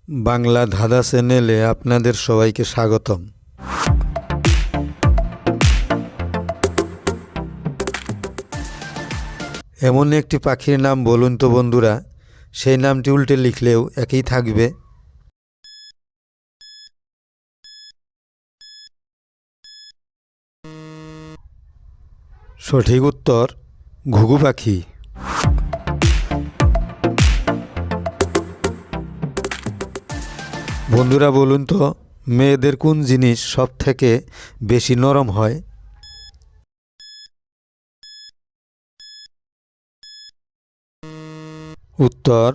বাংলা ধাঁধা চ্যানেলে আপনাদের সবাইকে স্বাগতম। এমন একটি পাখির নাম বলুন তো বন্ধুরা, সেই নামটি উল্টে লিখলেও একই থাকবে। সঠিক উত্তর ঘুঘু পাখি। বন্ধুরা বলুন তো, মেয়েদের কোন জিনিস সব থেকে বেশি নরম হয়? উত্তর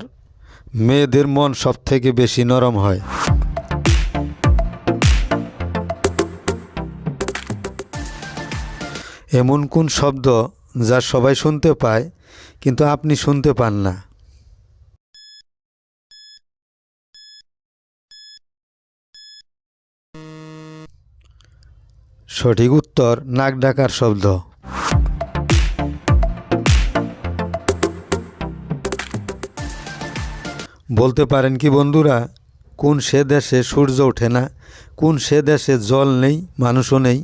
মেয়েদের মন সব থেকে বেশি নরম হয়। এমন কোন শব্দ যা সবাই শুনতে পায় কিন্তু আপনি শুনতে পান না? সঠিক উত্তর নাক ডাকার শব্দ। বলতে পারেন কি বন্ধুরা, কোন সে দেশে সূর্য ওঠে না, কোন সে দেশে জল নেই, মানুষও নেই?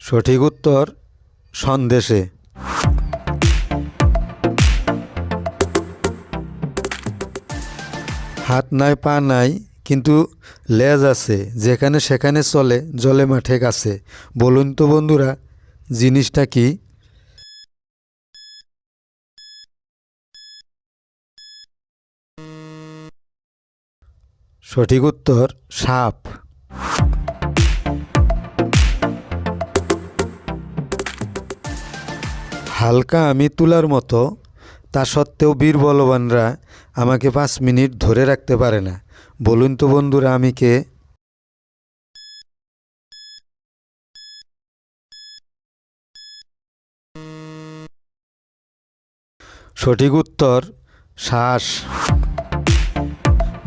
সঠিক উত্তর সন্দেশে। হাত নাই পা নাই কিন্তু লেজ আছে, যেখানে সেখানে চলে, জলে মাঠে গাছে। বলুন তো বন্ধুরা, জিনিসটা কি? সঠিক উত্তর সাপ। হালকা আমি তুলার মতো, তা সত্ত্বেও বীর বলবানরা আমাকে 5 মিনিট ধরে রাখতে পারে না। বলুন তো বন্ধুরা, আমি কে? সঠিক উত্তর শ্বাস।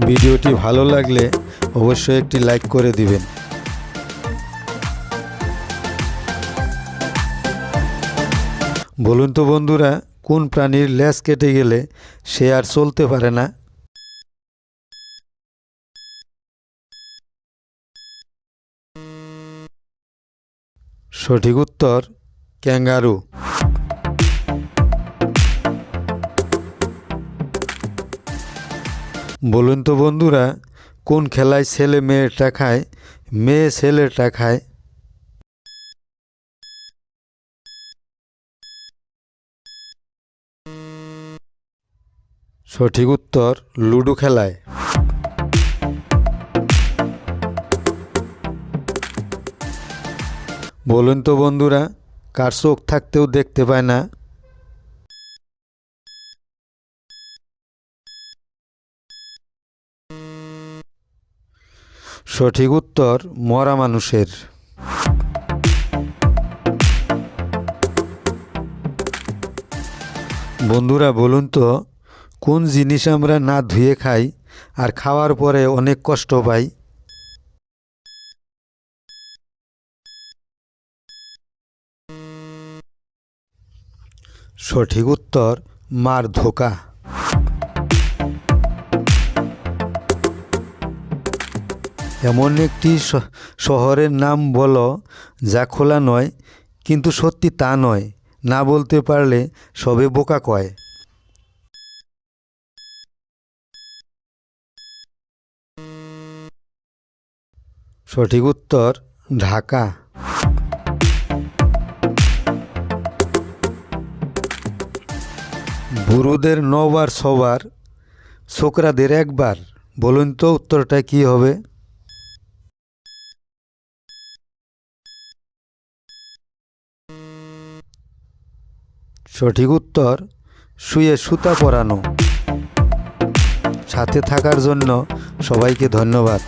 ভিডিওটি ভালো লাগলে অবশ্যই একটি লাইক করে দিবেন। বলুন তো বন্ধুরা, কোন প্রাণীর লেজ কেটে গেলে সে আর চলতে পারে না? সঠিক উত্তর ক্যাঙ্গারু। বলুন তো বন্ধুরা, কোন খেলায় ছেলে মেয়েটা খায়, মেয়ে ছেলেটা খায়? সঠিক উত্তর লুডো খেলায়। বলুন তো বন্ধুরা, কার চোখ থাকতেও দেখতে পায় না? সঠিক উত্তর মরা মানুষের। বন্ধুরা বলুন তো, কোন জিনিস আমরা না ধুয়ে খাই আর খাওয়ার পরে অনেক কষ্ট পাই? সঠিক উত্তর মার ধোকা। এমন একটি শহরের নাম বলো যা খোলা নয় কিন্তু সত্যি তা নয়, না বলতে পারলে সবে বোকা কয়। সঠিক উত্তর ঢাকা। বুড়োদের 9 বার 6 বার, ছোকরাদের 1 বার। বলুন তো উত্তরটা কি হবে? সঠিক উত্তর শুয়ে সুতা পরানো। সাথে থাকার জন্য সবাইকে ধন্যবাদ।